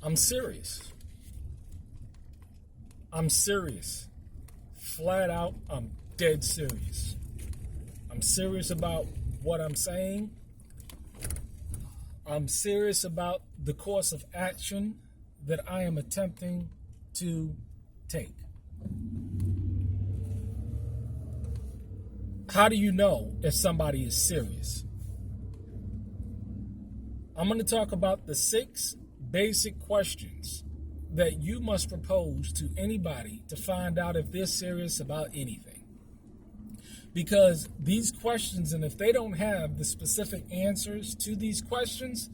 I'm serious. I'm serious. Flat out, I'm dead serious. I'm serious about what I'm saying. I'm serious about the course of action that I am attempting to take. How do you know if somebody is serious? I'm going to talk about the 6 basic questions that you must propose to anybody to find out if they're serious about anything. Because these questions, and if they don't have the specific answers to these questions,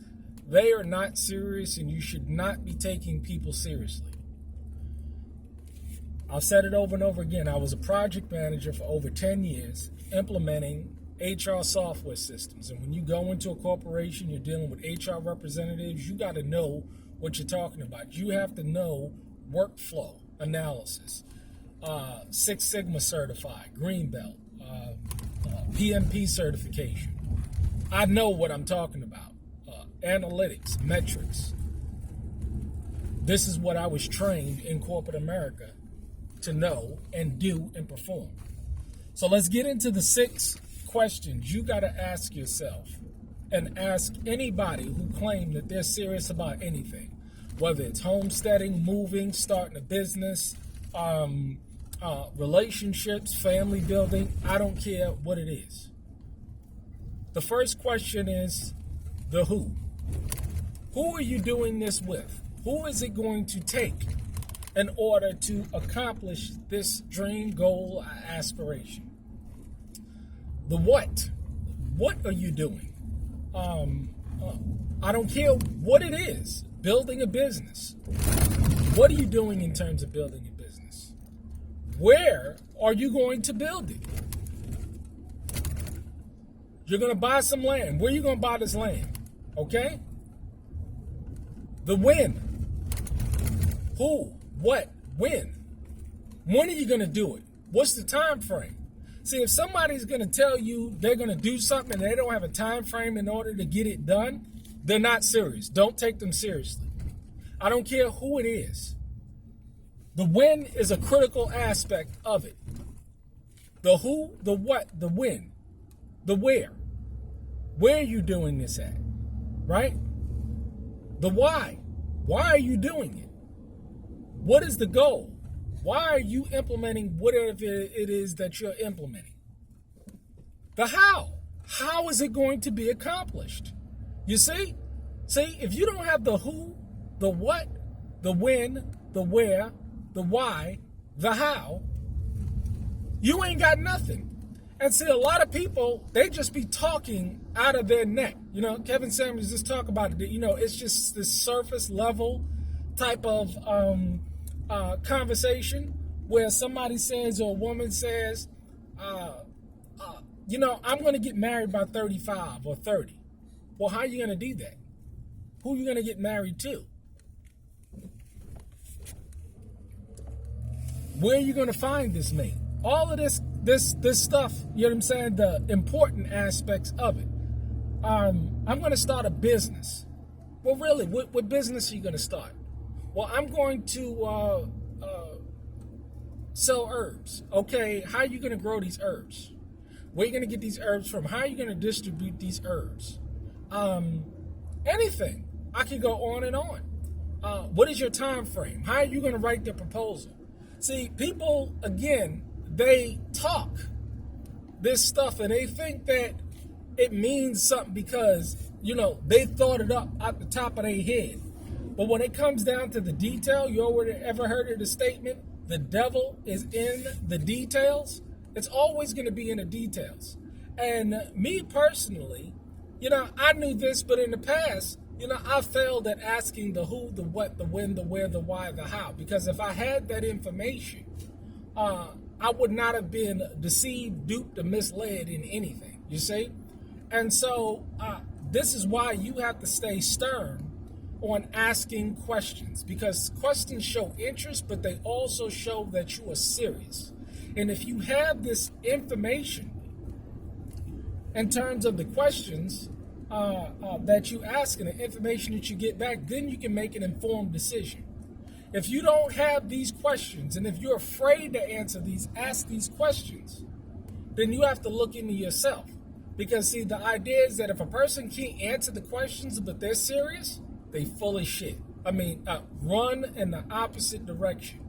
they are not serious, and you should not be taking people seriously. I've said it over and over again. I was a project manager for over 10 years implementing HR software systems. And when you go into a corporation, you're dealing with HR representatives, you got to know what you're talking about. You have to know workflow analysis, 6 Sigma certified, Green Belt, PMP certification. I know what I'm talking about. Analytics, metrics. This is what I was trained in corporate America to know and do and perform. So let's get into the 6 questions you got to ask yourself and ask anybody who claim that they're serious about anything, whether it's homesteading, moving, starting a business, relationships, family building. I don't care what it is. The first question is the who. Who are you doing this with? Who is it going to take in order to accomplish this dream, goal, aspiration? The what. What are you doing? I don't care what it is. Building a business. What are you doing in terms of building a business? Where are you going to build it? You're going to buy some land. Where are you going to buy this land? Okay? The when. Who, what, when. When are you going to do it? What's the time frame? See, if somebody's going to tell you they're going to do something and they don't have a time frame in order to get it done, they're not serious. Don't take them seriously. I don't care who it is. The when is a critical aspect of it. The who, the what, the when, the where. Where are you doing this at? Right? The why. Why are you doing it? What is the goal? Why are you implementing whatever it is that you're implementing? The how. How is it going to be accomplished? You see? See, if you don't have the who, the what, the when, the where, the why, the how, you ain't got nothing. And see, a lot of people, they just be talking out of their neck. You know, Kevin Samuels just talk about it. You know, it's just this surface level type of conversation where somebody says or a woman says, you know, I'm going to get married by 35 or 30. Well, how are you going to do that? Who are you going to get married to? Where are you going to find this mate? All of this stuff, you know what I'm saying? The important aspects of it. I'm going to start a business. Well, really, what business are you going to start? Well, I'm going to sell herbs. Okay, how are you going to grow these herbs? Where are you going to get these herbs from? How are you going to distribute these herbs? Anything. I can go on and on. What is your time frame? How are you going to write the proposal? See, people, again, they talk this stuff and they think that it means something because, you know, they thought it up at the top of their head. But when it comes down to the detail, you already ever heard of the statement, the devil is in the details? It's always going to be in the details. And me personally, you know, I knew this, but in the past, you know, I failed at asking the who, the what, the when, the where, the why, the how. Because if I had that information, I would not have been deceived, duped, or misled in anything, you see? And so this is why you have to stay stern on asking questions, because questions show interest, but they also show that you are serious. And if you have this information in terms of the questions, that you ask and the information that you get back, then you can make an informed decision. If you don't have these questions, and if you're afraid to ask these questions, then you have to look into yourself. Because see, the idea is that if a person can't answer the questions, but they're serious, they full of shit. I mean, run in the opposite direction.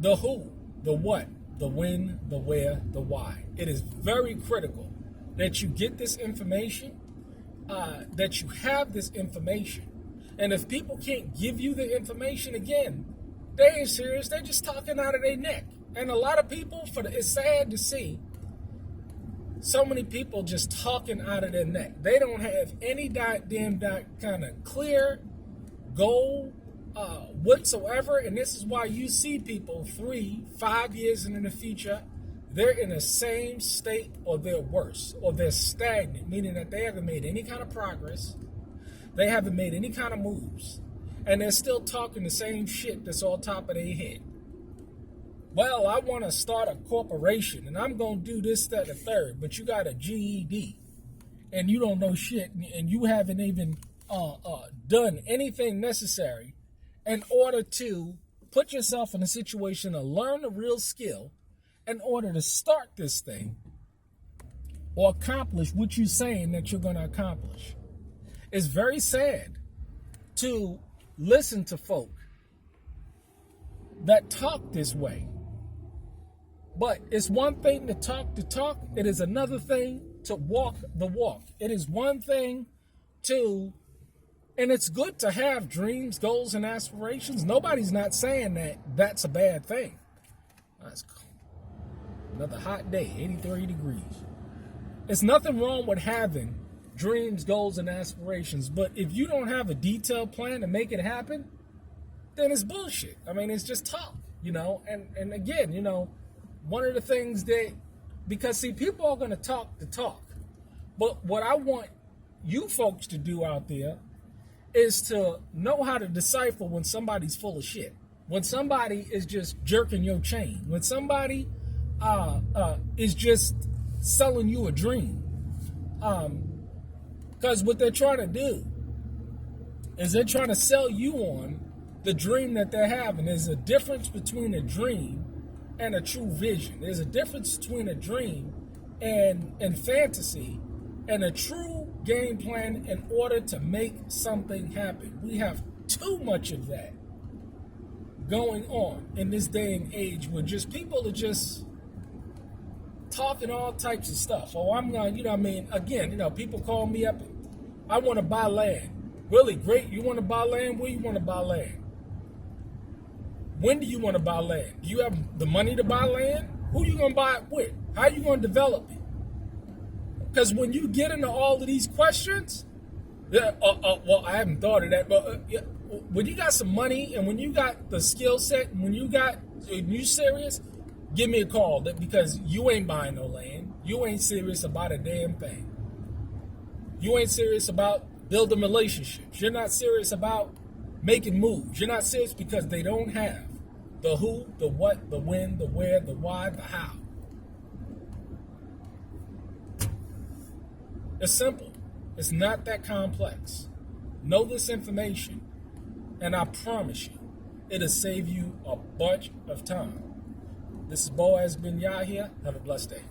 The who, the what, the when, the where, the why. It is very critical that you get this information, that you have this information. And if people can't give you the information, again, they ain't serious. They're just talking out of their neck. And a lot of people, it's sad to see so many people just talking out of their neck. They don't have any damn kind of clear goal whatsoever. And this is why you see people 3-5 years into the future, they're in the same state or they're worse, or they're stagnant, meaning that they haven't made any kind of progress. They haven't made any kind of moves. And they're still talking the same shit that's on top of their head. Well, I want to start a corporation and I'm going to do this, that, and the third, but you got a GED and you don't know shit and you haven't even done anything necessary in order to put yourself in a situation to learn a real skill in order to start this thing or accomplish what you're saying that you're going to accomplish. It's very sad to listen to folk that talk this way. But it's one thing to talk the talk. It is another thing to walk the walk. It is one thing to, and it's good to have dreams, goals, and aspirations. Nobody's not saying that that's a bad thing. That's cool. Another hot day, 83 degrees. There's nothing wrong with having dreams, goals, and aspirations. But if you don't have a detailed plan to make it happen, then it's bullshit. I mean, it's just talk, you know. And again, you know, one of the things that, because see, people are going to talk the talk. But what I want you folks to do out there is to know how to decipher when somebody's full of shit. When somebody is just jerking your chain. When somebody is just selling you a dream. Because what they're trying to do is they're trying to sell you on the dream that they're having. There's a difference between a dream and a true vision. There's a difference between a dream and fantasy and a true game plan in order to make something happen. We have too much of that going on in this day and age where just people are just talking all types of stuff. Oh, I'm going, you know what I mean? Again, you know, people call me up and I want to buy land. Really? Great. You want to buy land? Where you want to buy land? When do you want to buy land? Do you have the money to buy land? Who you going to buy it with? How you going to develop it? Because when you get into all of these questions, well, I haven't thought of that, but when you got some money and when you got the skill set and when you serious, give me a call because you ain't buying no land. You ain't serious about a damn thing. You ain't serious about building relationships. You're not serious about making moves. You're not serious because they don't have the who, the what, the when, the where, the why, the how. It's simple. It's not that complex. Know this information, and I promise you, it'll save you a bunch of time. This is Boaz Ben Yahya. Have a blessed day.